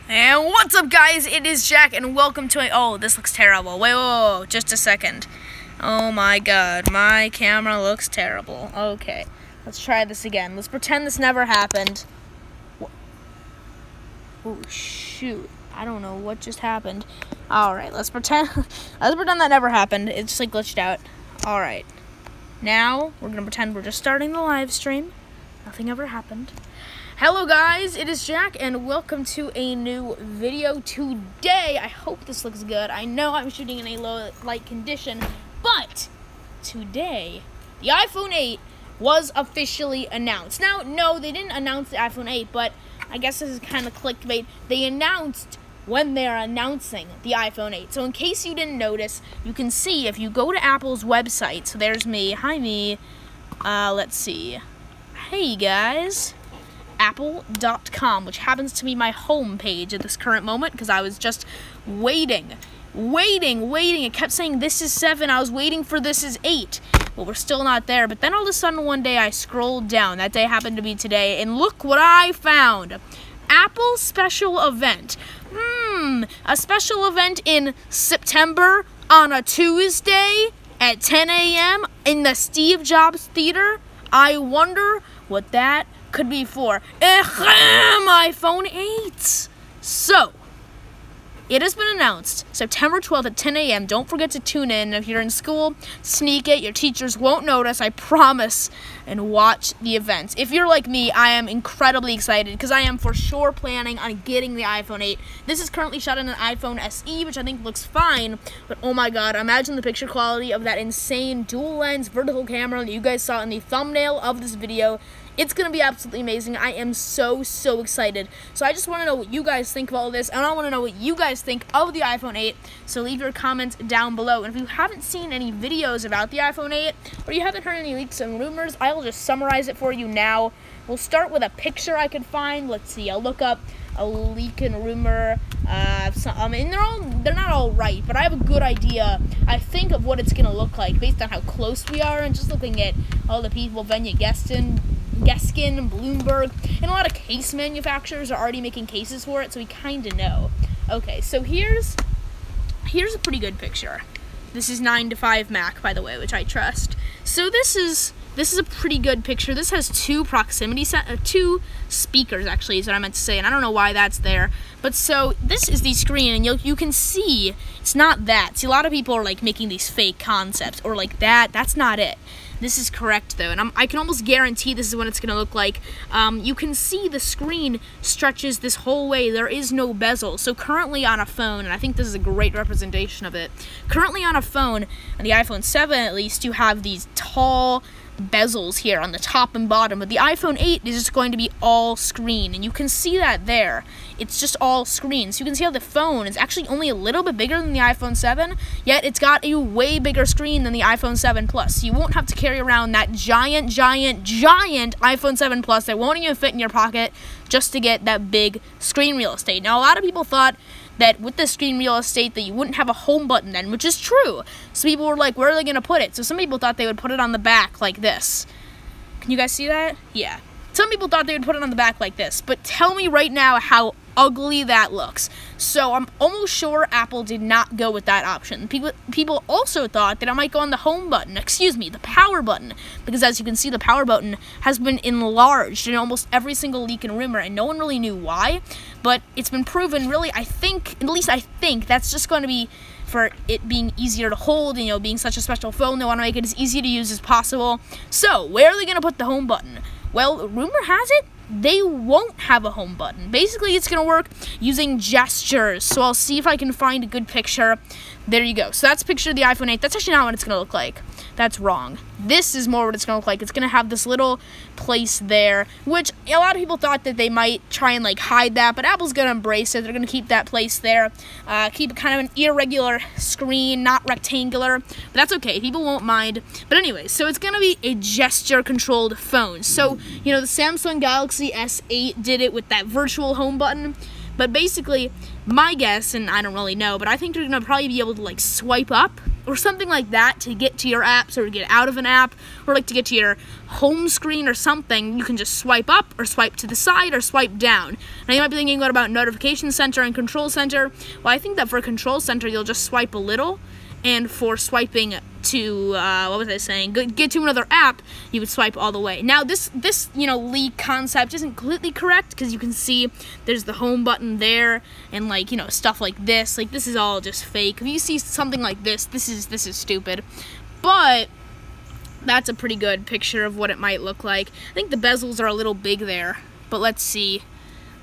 And what's up, guys? It is Jack, and welcome to oh, this looks terrible. Whoa, just a second. Oh my god, my camera looks terrible. Okay, let's try this again. Let's pretend this never happened. Oh, shoot. I don't know what just happened. Alright, let's pretend that never happened. It just, glitched out. Alright. Now, we're gonna pretend we're just starting the live stream. Nothing ever happened. Hello guys, it is Jack, and welcome to a new video today. I hope this looks good. I know I'm shooting in a low light condition, but today, the iPhone 8 was officially announced. Now, no, they didn't announce the iPhone 8, but I guess this is kind of clickbait. They announced when they're announcing the iPhone 8. So in case you didn't notice, you can see if you go to Apple's website. So there's me. Hi, me. Let's see. Hey, guys. Apple.com, which happens to be my home page at this current moment because I was just waiting. It kept saying this is 7. I was waiting for this is 8. Well, we're still not there. But then all of a sudden one day I scrolled down. That day happened to be today. And look what I found. Apple special event. A special event in September on a Tuesday at 10 a.m. in the Steve Jobs Theater. I wonder what that could be for. iPhone 8. So, it has been announced September 12th at 10 a.m. Don't forget to tune in. If you're in school, sneak it. Your teachers won't notice, I promise. And watch the events. If you're like me, I am incredibly excited because I am for sure planning on getting the iPhone 8. This is currently shot in an iPhone SE, which I think looks fine. But oh my god, imagine the picture quality of that insane dual lens vertical camera that you guys saw in the thumbnail of this video. It's going to be absolutely amazing. I am so excited. So I just want to know what you guys think of all of this, and I want to know what you guys think of the iPhone 8. So leave your comments down below. And if you haven't seen any videos about the iPhone 8, or you haven't heard any leaks and rumors, I will just summarize it for you now. We'll start with a picture I could find. Let's see. I'll look up a leak and rumor. And they're not all right, but I have a good idea, I think, of what it's going to look like based on how close we are and just looking at all the people, Geskin, Bloomberg, and a lot of case manufacturers are already making cases for it, so we kind of know. Okay, so here's a pretty good picture. This is 9 to 5 Mac, by the way, which I trust. So this is a pretty good picture. This has two speakers, actually, is what I meant to say, and I don't know why that's there. But so this is the screen, and you can see it's not that. See, a lot of people are making these fake concepts, or that. That's not it. This is correct, though, and I can almost guarantee this is what it's going to look like. You can see the screen stretches this whole way. There is no bezel. So currently on a phone, and I think this is a great representation of it, currently on a phone, on the iPhone 7 at least, you have these tall bezels here on the top and bottom, but the iPhone 8 is just going to be all screen, and you can see that there. It's just all screen. So you can see how the phone is actually only a little bit bigger than the iPhone 7, yet it's got a way bigger screen than the iPhone 7 Plus. So you won't have to carry around that giant iPhone 7 Plus that won't even fit in your pocket just to get that big screen real estate. Now, a lot of people thought that with the screen real estate that you wouldn't have a home button then, which is true. So people were like, where are they going to put it? So some people thought they would put it on the back like this. Can you guys see that? Yeah. Some people thought they would put it on the back like this. But tell me right now how ugly that looks. So I'm almost sure Apple did not go with that option. People also thought that it might go on the home button, the power button, because as you can see, the power button has been enlarged in almost every single leak and rumor, and no one really knew why, but it's been proven, really, I think that's just going to be for it being easier to hold, and being such a special phone, they want to make it as easy to use as possible. So where are they going to put the home button? Well, rumor has it they won't have a home button. Basically, it's going to work using gestures. So I'll see if I can find a good picture. There you go. So that's a picture of the iPhone 8. That's actually not what it's going to look like. That's wrong. This is more what it's going to look like. It's going to have this little place there, which a lot of people thought that they might try and hide that, but Apple's going to embrace it. They're going to keep that place there. Keep it kind of an irregular screen, not rectangular, but that's okay. People won't mind. But anyway, so it's going to be a gesture-controlled phone. So, the Samsung Galaxy S8 did it with that virtual home button. But basically, my guess, and I don't really know, but I think you're going to probably be able to, like, swipe up or something like that to get to your apps or to get out of an app, or, like, to get to your home screen or something. You can just swipe up or swipe to the side or swipe down. Now, you might be thinking, what about Notification Center and Control Center? Well, I think that for Control Center, you'll just swipe a little, and for swiping to, what was I saying, get to another app, you would swipe all the way. Now, this leak concept isn't completely correct, because you can see there's the home button there, and, like, stuff like this. Like, this is all just fake. If you see something like this is stupid. But that's a pretty good picture of what it might look like. I think the bezels are a little big there, but let's see.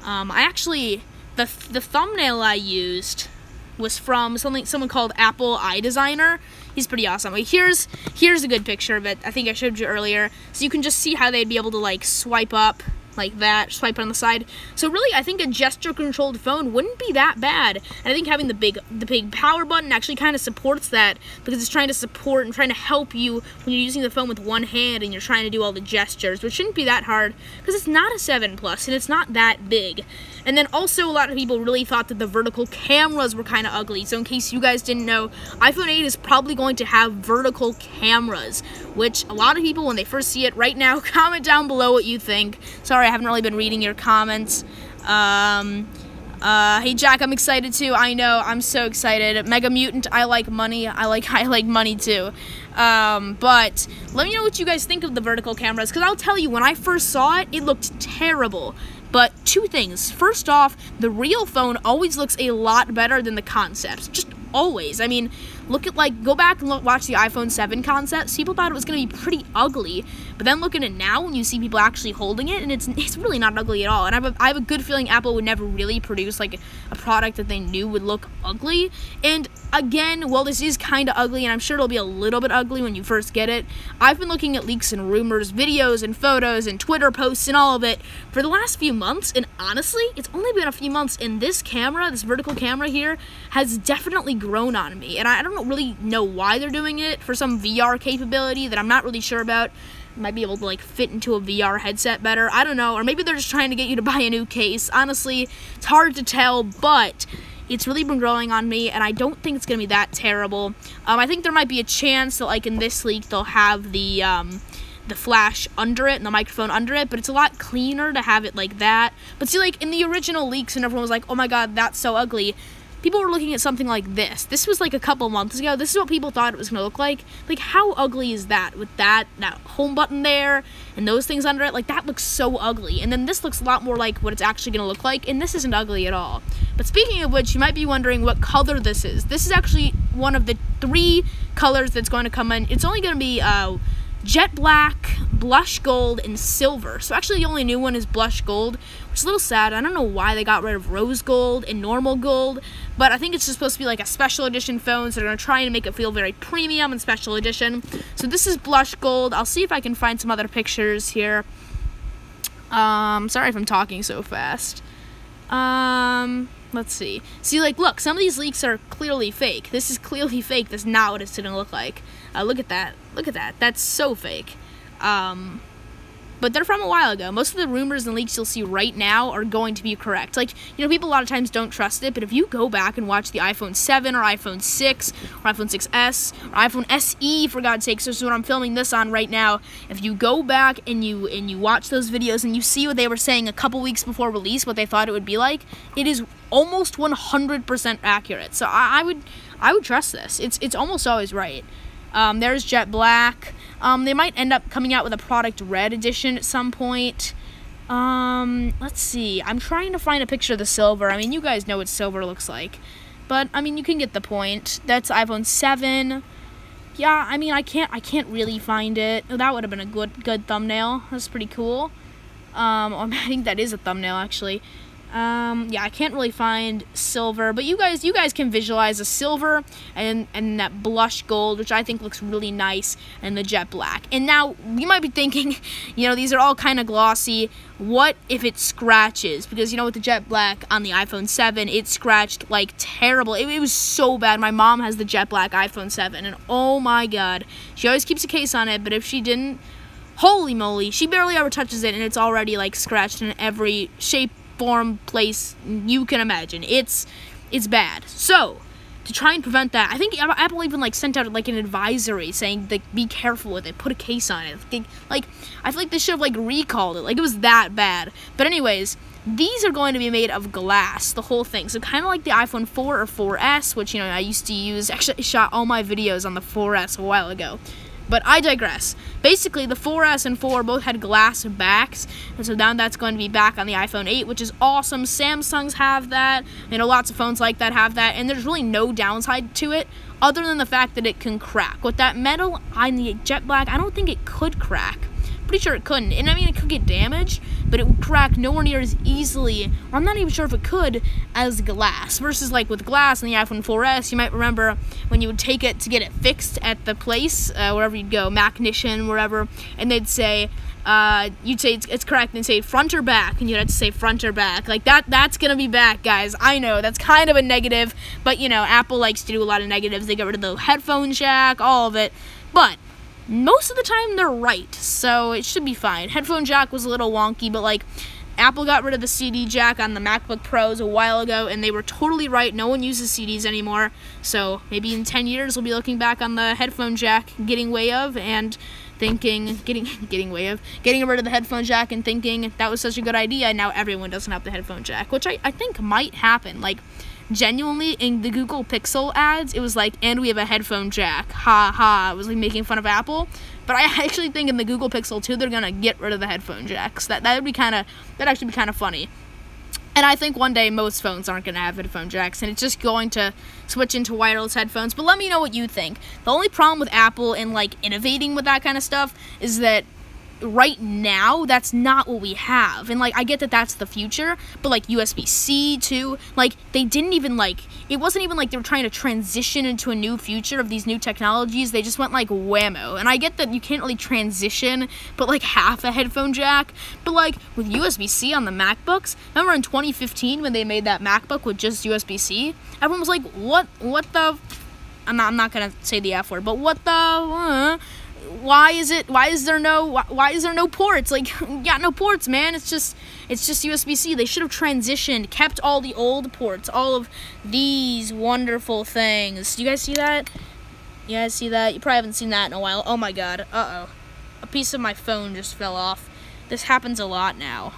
The thumbnail I used was from someone called Apple iDesigner. He's pretty awesome. Like, here's a good picture of it. I think I showed you earlier. So you can just see how they'd be able to, like, swipe up like that, swipe on the side. So really, I think a gesture-controlled phone wouldn't be that bad. And I think having the big power button actually kind of supports that, because it's trying to support and trying to help you when you're using the phone with one hand and you're trying to do all the gestures, which shouldn't be that hard, because it's not a 7 Plus and it's not that big. And then also, a lot of people really thought that the vertical cameras were kind of ugly. So in case you guys didn't know, iPhone 8 is probably going to have vertical cameras, which a lot of people, when they first see it right now, comment down below what you think. Sorry, I haven't really been reading your comments. Hey Jack, I'm excited too. I know, I'm so excited. Mega Mutant, I like money. I like money too. But let me know what you guys think of the vertical cameras, because I'll tell you, when I first saw it, it looked terrible. But two things. First off, the real phone always looks a lot better than the concepts. Just always. I mean, look at, like, go back and watch the iPhone 7 concepts. People thought it was going to be pretty ugly, but then look at it now when you see people actually holding it, and it's really not ugly at all. And I have a good feeling Apple would never really produce, like, a product that they knew would look ugly. And again, well, this is kind of ugly, and I'm sure it'll be a little bit ugly when you first get it. I've been looking at leaks and rumors, videos and photos and Twitter posts and all of it for the last few months, and honestly, it's only been a few months, and this camera, this vertical camera here, has definitely grown on me. And I don't really know why they're doing it, for some VR capability that I'm not really sure about. Might be able to, like, fit into a VR headset better. I don't know. Or maybe they're just trying to get you to buy a new case. Honestly, it's hard to tell, but it's really been growing on me, and I don't think it's going to be that terrible. I think there might be a chance that, like, in this leak, they'll have the flash under it and the microphone under it, but it's a lot cleaner to have it like that. But see, like, in the original leaks, and everyone was like, oh my god, that's so ugly, people were looking at something like this. This was like a couple months ago. This is what people thought it was going to look like. Like, how ugly is that with that home button there and those things under it? Like, that looks so ugly. And then this looks a lot more like what it's actually going to look like, and this isn't ugly at all. But speaking of which, you might be wondering what color this is. This is actually one of the 3 colors that's going to come in. It's only going to be jet black, blush gold, and silver. So actually the only new one is blush gold, which is a little sad. I don't know why they got rid of rose gold and normal gold, but I think it's just supposed to be like a special edition phone, so they're going to try and make it feel very premium and special edition. So this is blush gold. I'll see if I can find some other pictures here. Sorry if I'm talking so fast. Let's see. See, like, look, some of these leaks are clearly fake. This is clearly fake. That's not what it's going to look like. Look at that. Look at that. That's so fake. But they're from a while ago. Most of the rumors and leaks you'll see right now are going to be correct. Like, people a lot of times don't trust it, but if you go back and watch the iPhone 7 or iPhone 6 or iPhone 6S or iPhone SE, for God's sakes, this is what I'm filming this on right now. If you go back and you watch those videos and you see what they were saying a couple weeks before release, what they thought it would be like, it is almost 100% accurate. So I would trust this. It's almost always right. There's jet black. They might end up coming out with a product red edition at some point. Let's see. I'm trying to find a picture of the silver. I mean, you guys know what silver looks like. But, I mean, you can get the point. That's iPhone 7. Yeah, I mean, I can't really find it. Oh, that would have been a good thumbnail. That's pretty cool. I think that is a thumbnail, actually. Yeah, I can't really find silver, but you guys can visualize the silver and that blush gold, which I think looks really nice, and the jet black. And now you might be thinking, these are all kind of glossy. What if it scratches? Because with the jet black on the iPhone 7, it scratched like terrible. It was so bad. My mom has the jet black iPhone 7, and oh my god, she always keeps a case on it, but if she didn't, holy moly, she barely ever touches it, and it's already like scratched in every shape, form, place you can imagine. It's bad. So, to try and prevent that, I think Apple even, like, sent out, like, an advisory saying, like, be careful with it, put a case on it. Like, I feel like they should have, like, recalled it. Like, it was that bad. But anyways, these are going to be made of glass, the whole thing. So kind of like the iPhone 4 or 4S, which, you know, I used to use. Actually, I shot all my videos on the 4S a while ago. But I digress. Basically, the 4S and 4 both had glass backs, and so now that's going to be back on the iPhone 8, which is awesome. Samsungs have that. You know, lots of phones like that have that, and there's really no downside to it other than the fact that it can crack. With that metal on the jet black, I don't think it could crack. Pretty sure it couldn't. And I mean, it could get damaged, but it would crack nowhere near as easily, or I'm not even sure if it could, as glass. Versus, like, with glass on the iPhone 4S, you might remember when you would take it to get it fixed at the place, wherever you'd go, Macnician, wherever, and they'd say, you'd say it's cracked, and say front or back, and you'd have to say front or back. Like, that's gonna be back, guys. I know, that's kind of a negative, but, you know, Apple likes to do a lot of negatives. They get rid of the headphone jack, all of it, but most of the time they're right, so it should be fine. Headphone jack was a little wonky, but, like, Apple got rid of the CD jack on the MacBook Pros a while ago, and they were totally right. No one uses CDs anymore, so maybe in 10 years we'll be looking back on the headphone jack getting rid of the headphone jack and thinking that was such a good idea, and now everyone doesn't have the headphone jack, which I think might happen. Like, genuinely, in the Google Pixel ads, it was like, and we have a headphone jack, ha ha. It was like making fun of Apple, but I actually think in the Google Pixel 2 they're gonna get rid of the headphone jacks. That'd actually be kind of funny. And I think one day most phones aren't gonna have headphone jacks, and it's just going to switch into wireless headphones. But let me know what you think. The only problem with Apple and, like, innovating with that kind of stuff is that right now, that's not what we have. And, like, I get that that's the future, but, like, USB-C too, like, they didn't even, like, it wasn't even like they were trying to transition into a new future of these new technologies. They just went, like, whammo. And I get that you can't really transition, but, like, half a headphone jack. But, like, with USB-C on the MacBooks, remember in 2015 when they made that MacBook with just USB-C? Everyone was like, what the, I'm not gonna say the F word, but what the, why is there no ports? Like, yeah, no ports, man. It's just USB-C. They should have transitioned, kept all the old ports, all of these wonderful things. Do you guys see that? You guys see that? You probably haven't seen that in a while. Oh my god. Uh-oh. A piece of my phone just fell off. This happens a lot now.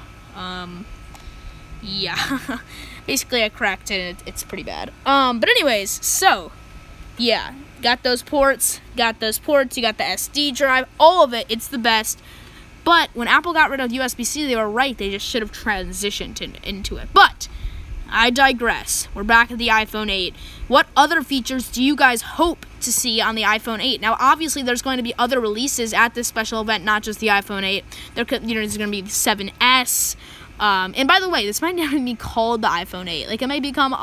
Yeah. Basically, I cracked it. It's pretty bad. But anyways, so, yeah. Got those ports, you got the SD drive, all of it, it's the best. But when Apple got rid of USB-C, they were right, they just should have transitioned into it. But I digress. We're back at the iPhone 8. What other features do you guys hope to see on the iPhone 8? Now, obviously, there's going to be other releases at this special event, not just the iPhone 8. There's going to be the 7S. And by the way, this might not even be called the iPhone 8. Like, it may become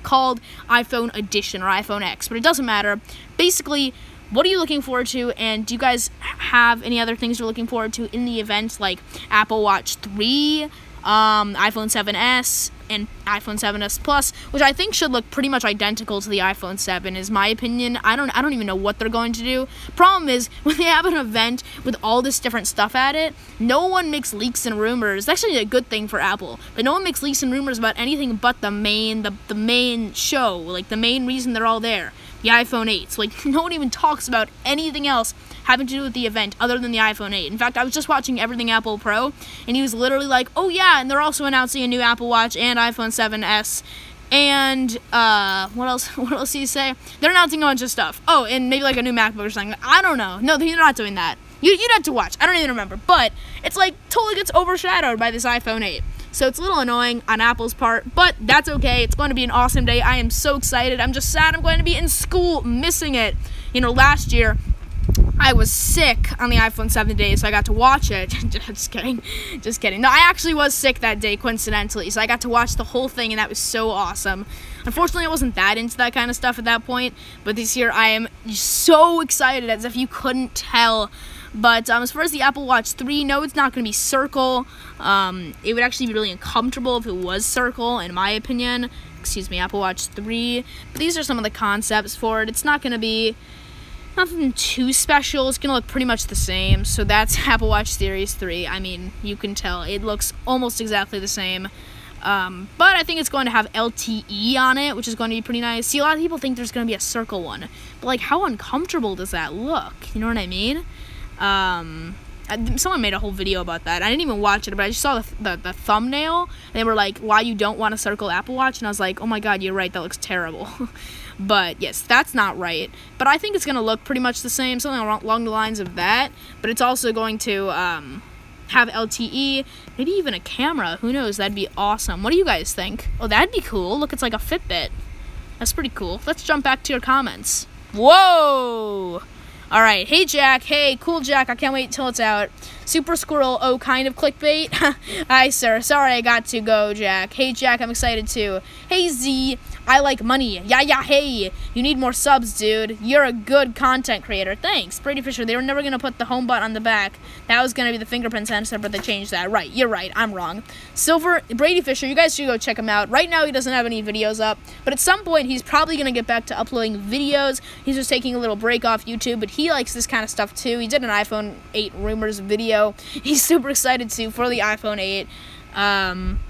called iPhone Edition or iPhone X, but it doesn't matter. Basically, what are you looking forward to, and do you guys have any other things you're looking forward to in the event, like Apple Watch 3, iPhone 7S, and iPhone 7S Plus, which I think should look pretty much identical to the iPhone 7, is my opinion. I don't even know what they're going to do. Problem is, when they have an event with all this different stuff at it, no one makes leaks and rumors. It's actually a good thing for Apple, but no one makes leaks and rumors about anything but the main show, like the main reason they're all there, the iPhone 8. So, like, no one even talks about anything else having to do with the event other than the iPhone 8. In fact, I was just watching Everything Apple Pro, and he was literally like, oh yeah, and they're also announcing a new Apple Watch and iPhone 7S, and what else do you say? They're announcing a bunch of stuff. Oh, and maybe like a new MacBook or something. I don't know. No, they're not doing that. You'd have to watch. I don't even remember. But it's like totally gets overshadowed by this iPhone 8. So it's a little annoying on Apple's part, but that's okay. It's going to be an awesome day. I am so excited. I'm just sad I'm going to be in school missing it. You know, last year I was sick on the iPhone 7 day, so I got to watch it. Just kidding. No, I actually was sick that day, coincidentally, so I got to watch the whole thing, and that was so awesome. Unfortunately, I wasn't that into that kind of stuff at that point, but this year I am so excited, as if you couldn't tell. But as far as the Apple Watch 3, no, it's not going to be circle. It would actually be really uncomfortable if it was circle, in my opinion. Excuse me, Apple Watch 3. But these are some of the concepts for it. It's not going to be nothing too special. It's going to look pretty much the same. So that's Apple Watch Series 3. I mean, you can tell. It looks almost exactly the same. But I think it's going to have LTE on it, which is going to be pretty nice. See, a lot of people think there's going to be a circle one, but like, how uncomfortable does that look? You know what I mean? Someone made a whole video about that. I didn't even watch it, but I just saw the thumbnail. And they were like, why you don't want a circle Apple Watch? And I was like, oh my god, you're right, that looks terrible. But yes, that's not right. But I think it's going to look pretty much the same, something along the lines of that. But it's also going to have LTE, maybe even a camera. Who knows? That'd be awesome. What do you guys think? Oh, that'd be cool. Look, it's like a Fitbit. That's pretty cool. Let's jump back to your comments. Whoa! All right. Hey, Jack. Hey, cool, Jack. I can't wait till it's out. Super Squirrel. Oh, kind of clickbait. Hi, sir. Sorry I got to go, Jack. Hey, Jack. I'm excited, too. Hey, Z. I like money. Yeah, hey. You need more subs, dude. You're a good content creator. Thanks. Brady Fisher, they were never going to put the home button on the back. That was going to be the fingerprint sensor, but they changed that. Right. You're right. I'm wrong. Silver, Brady Fisher, you guys should go check him out. Right now, he doesn't have any videos up, but at some point, he's probably going to get back to uploading videos. He's just taking a little break off YouTube, but he likes this kind of stuff, too. He did an iPhone 8 rumors video. He's super excited, too, for the iPhone 8.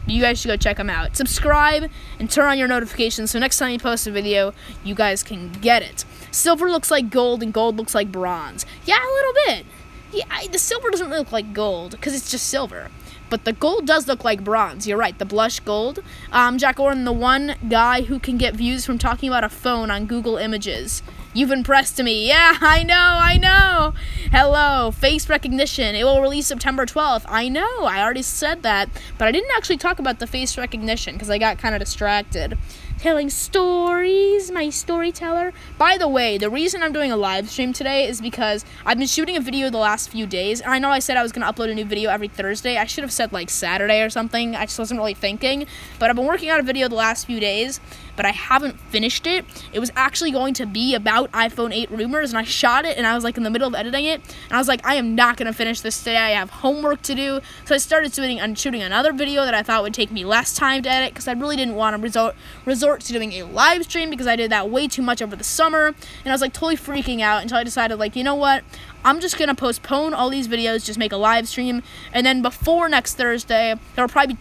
You guys should go check him out. Subscribe and turn on your notifications so next time you post a video, you guys can get it. Silver looks like gold and gold looks like bronze. Yeah, a little bit. Yeah, the silver doesn't look like gold because it's just silver. But the gold does look like bronze. You're right, the blush gold. Jack Gordon, the one guy who can get views from talking about a phone on Google Images. You've impressed me. Yeah, I know. Hello, face recognition. It will release September 12th. I know, I already said that. But I didn't actually talk about the face recognition because I got kind of distracted. Telling stories, my storyteller. By the way, the reason I'm doing a live stream today is because I've been shooting a video the last few days, and I know I said I was going to upload a new video every Thursday. I should have said like Saturday or something. I just wasn't really thinking, but I've been working on a video the last few days, but I haven't finished it. It was actually going to be about iPhone 8 rumors, and I shot it, and I was like in the middle of editing it, and I was like, I am not going to finish this today. I have homework to do, so I started shooting another video that I thought would take me less time to edit, because I really didn't want to resort to doing a live stream because I did that way too much over the summer, and I was like totally freaking out until I decided, like, you know what, I'm just gonna postpone all these videos, just make a live stream, and then before next Thursday there will probably be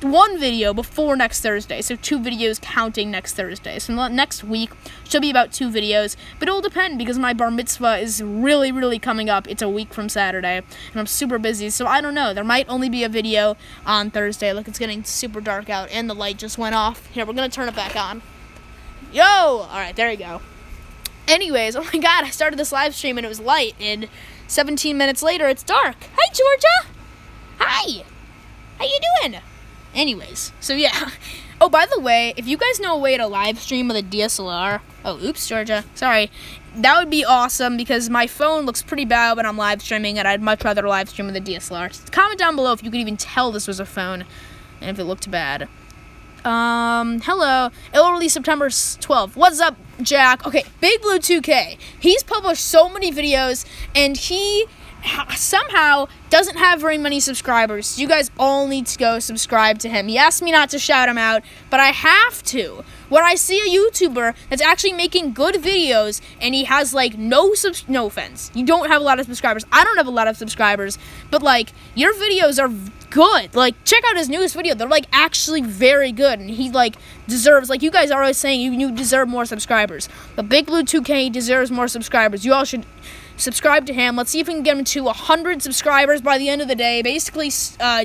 one video before next Thursday, so 2 videos counting next Thursday. So next week should be about 2 videos, but it'll depend because my bar mitzvah is really coming up. It's a week from Saturday, and I'm super busy, so I don't know. There might only be a video on Thursday. Look, it's getting super dark out, and the light just went off. Here, we're gonna turn it back on. Yo! Alright, there you go. Anyways, oh my god, I started this live stream and it was light, and 17 minutes later, it's dark. Hi, Georgia! Hi! How you doing? Anyways, so yeah. Oh, by the way, if you guys know a way to live stream with a DSLR, oh, oops, Georgia, sorry, that would be awesome because my phone looks pretty bad when I'm live streaming, and I'd much rather live stream with a DSLR. Just comment down below if you could even tell this was a phone and if it looked bad. Hello. It'll release September 12th. What's up, Jack? Okay, Big Blue 2K. He's published so many videos, and he somehow doesn't have very many subscribers. You guys all need to go subscribe to him. He asked me not to shout him out, but I have to. When I see a YouTuber that's actually making good videos and he has like no offense, you don't have a lot of subscribers. I don't have a lot of subscribers, but like your videos are good. Like check out his newest video. They're like actually very good, and he like deserves, like you guys are always saying, you deserve more subscribers. But Big Blue 2K deserves more subscribers. You all should subscribe to him. Let's see if we can get him to 100 subscribers by the end of the day. Basically,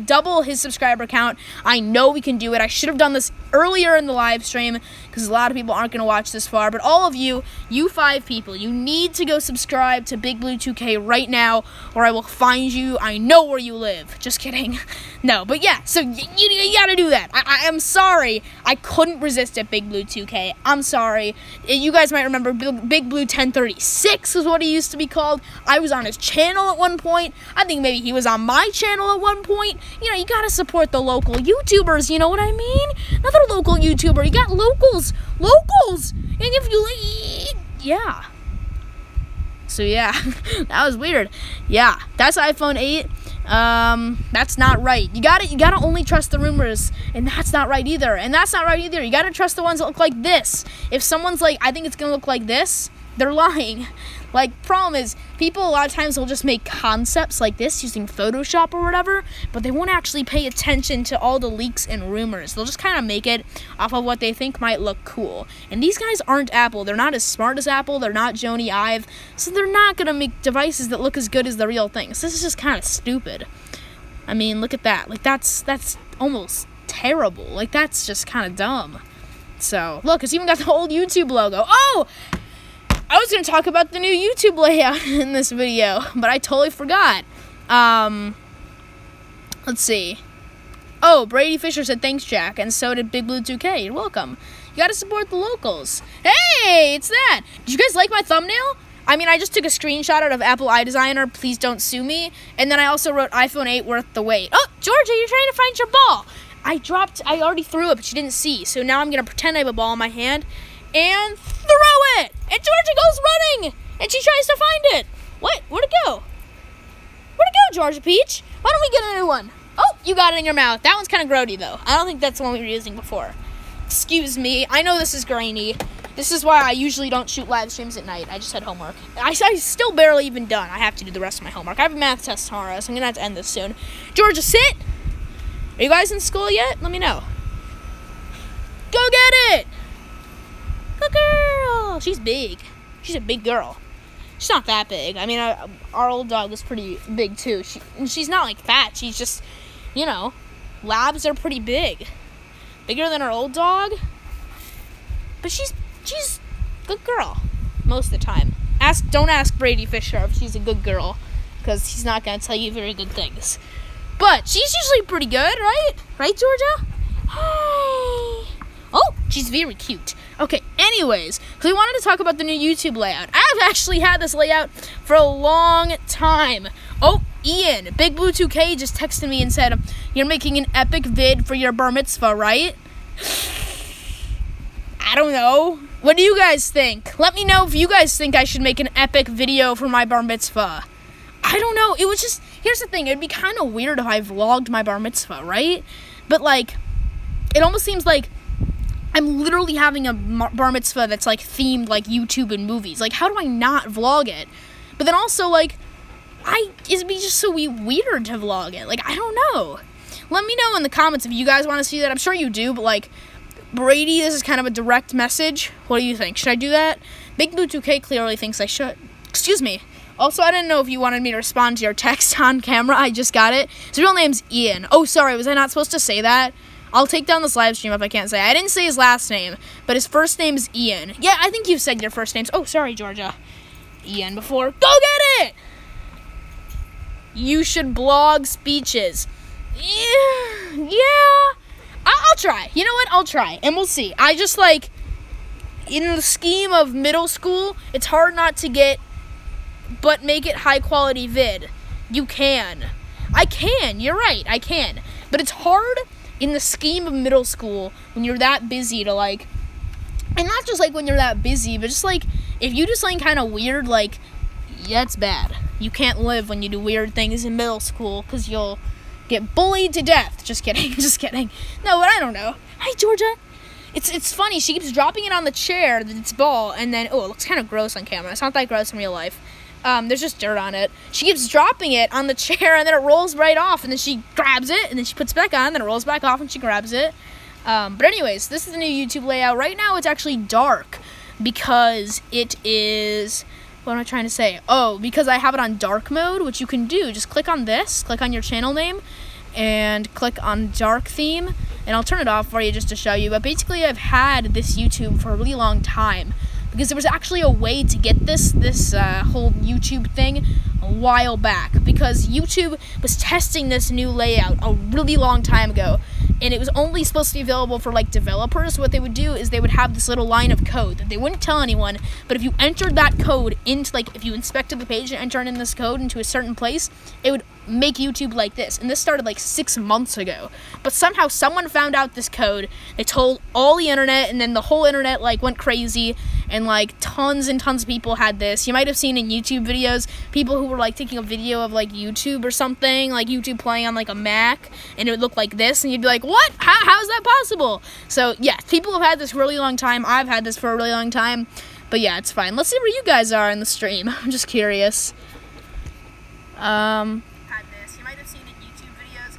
double his subscriber count. I know we can do it. I should have done this earlier in the live stream because a lot of people aren't going to watch this far. But all of you 5 people, you need to go subscribe to Big Blue 2K right now, or I will find you. I know where you live. Just kidding. No, but yeah, so you got to do that. I am sorry. I couldn't resist it, Big Blue 2K. I'm sorry. You guys might remember Big Blue 1036 is what he used to be called. I was on his channel at one point. I think maybe he was on my channel at one point. You know, you gotta support the local YouTubers, you know what I mean? Another local YouTuber. You got locals. And if you, yeah. So yeah, that was weird. Yeah, that's iPhone 8. That's not right. You gotta only trust the rumors, and that's not right either. You gotta trust the ones that look like this. If someone's like, I think it's gonna look like this, they're lying. Like, problem is, people a lot of times will just make concepts like this using Photoshop or whatever, but they won't actually pay attention to all the leaks and rumors. They'll just kind of make it off of what they think might look cool. And these guys aren't Apple. They're not as smart as Apple. They're not Jony Ive. So they're not going to make devices that look as good as the real thing. So this is just kind of stupid. I mean, look at that. Like, that's almost terrible. Like, that's just kind of dumb. So, look, it's even got the old YouTube logo. Oh! I was going to talk about the new YouTube layout in this video, but I totally forgot. Let's see. Oh, Brady Fisher said, thanks, Jack, and so did Big Blue 2K. You're welcome. You got to support the locals. Hey, it's that. Did you guys like my thumbnail? I mean, I just took a screenshot out of Apple iDesigner, please don't sue me, and then I also wrote iPhone 8 worth the wait. Oh, Georgia, you're trying to find your ball. I already threw it, but you didn't see, so now I'm going to pretend I have a ball in my hand and throw it. And Georgia goes running, and she tries to find it. What? Where'd it go? Where'd it go, Georgia Peach? Why don't we get a new one? Oh, you got it in your mouth. That one's kind of grody, though. I don't think that's the one we were using before. Excuse me. I know this is grainy. This is why I usually don't shoot live streams at night. I just had homework. I'm still barely even done. I have to do the rest of my homework. I have a math test tomorrow, so I'm going to have to end this soon. Georgia, sit. Are you guys in school yet? Let me know. Go get it. Good girl. She's big. She's a big girl. She's not that big. I mean, our old dog was pretty big, too. She's not, like, fat. She's just, you know, labs are pretty big. Bigger than our old dog. But she's a good girl most of the time. Don't ask Brady Fisher if she's a good girl, because he's not going to tell you very good things. But she's usually pretty good, right? Right, Georgia? Hi. Oh, she's very cute. Okay, anyways, so we wanted to talk about the new YouTube layout. I've actually had this layout for a long time. Oh, Ian, Big Blue 2K just texted me and said, you're making an epic vid for your bar mitzvah, right? I don't know. What do you guys think? Let me know if you guys think I should make an epic video for my bar mitzvah. I don't know. It was just, here's the thing. It'd be kind of weird if I vlogged my bar mitzvah, right? But, like, it almost seems like I'm literally having a bar mitzvah that's, like, themed, like, YouTube and movies. Like, how do I not vlog it? But then also, like, it'd be just so weird to vlog it. Like, I don't know. Let me know in the comments if you guys want to see that. I'm sure you do, but, like, Brady, this is kind of a direct message. What do you think? Should I do that? Big Blue 2K clearly thinks I should. Excuse me. Also, I didn't know if you wanted me to respond to your text on camera. I just got it. His real name's Ian. Oh, sorry. Was I not supposed to say that? I'll take down this live stream if I can't say it. I didn't say his last name, but his first name's Ian. Yeah, I think you said your first names. Oh, sorry, Georgia. Ian before. Go get it! You should blog speeches. Yeah. I'll try. You know what? I'll try, and we'll see. I just, like, in the scheme of middle school, it's hard not to get, but make it high-quality vid. You can. I can. You're right. I can. But it's hard in the scheme of middle school when you're that busy to, like, and not just, like, when you're that busy, but just, like, if you do something kind of weird, like, yeah, it's bad. You can't live when you do weird things in middle school because you'll get bullied to death. Just kidding. Just kidding. No, but I don't know. Hi, Georgia. It's funny. She keeps dropping it on the chair, its ball, and then, oh, it looks kind of gross on camera. It's not that gross in real life. There's just dirt on it. She keeps dropping it on the chair, and then it rolls right off, and then she grabs it, and then she puts it back on, and then it rolls back off, and she grabs it. But anyways, this is the new YouTube layout. Right now, it's actually dark because it is... What am I trying to say? Oh, because I have it on dark mode, which you can do. Just click on this, click on your channel name, and click on dark theme, and I'll turn it off for you just to show you. But basically, I've had this YouTube for a really long time because there was actually a way to get this whole YouTube thing a while back, because YouTube was testing this new layout a really long time ago, and it was only supposed to be available for, like, developers. So what they would do is they would have this little line of code that they wouldn't tell anyone, but if you entered that code into, like, if you inspected the page and entered in this code into a certain place, it would make YouTube like this. And this started like 6 months ago. But somehow someone found out this code. They told all the internet, and then the whole internet, like, went crazy, and, like, tons and tons of people had this. You might have seen in YouTube videos people who were, like, taking a video of, like, YouTube or something, like YouTube playing on, like, a Mac, and it would look like this, and you'd be like, what? How is that possible? So, yeah, people have had this for a really long time. I've had this for a really long time. But yeah, it's fine. Let's see where you guys are in the stream. I'm just curious. Oh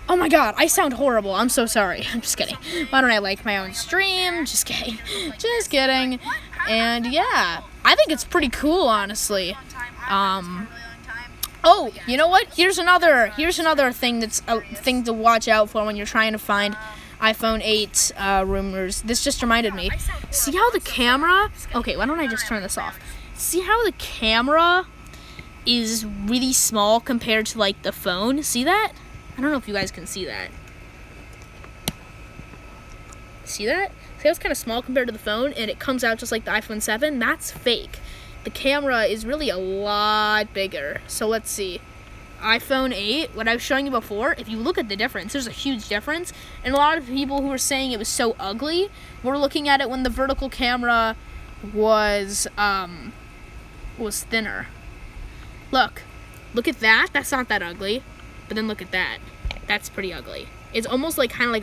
my god, I sound horrible. I'm so sorry. I'm just kidding. Why don't I like my own stream? Just kidding. Just kidding. And yeah, I think it's pretty cool, honestly. Oh, you know what? Here's another thing that's a thing to watch out for when you're trying to find iPhone 8 rumors. This just reminded me. See how the camera... Okay, why don't I just turn this off? See how the camera is really small compared to, like, the phone? See that? I don't know if you guys can see that. See that? See how it's kind of small compared to the phone, and it comes out just like the iPhone 7? That's fake. The camera is really a lot bigger. So let's see. iPhone 8, what I was showing you before, if you look at the difference, there's a huge difference. And a lot of people who were saying it was so ugly were looking at it when the vertical camera was thinner. Look at that. That's not that ugly. But then look at that. That's pretty ugly. It's almost like kind of like a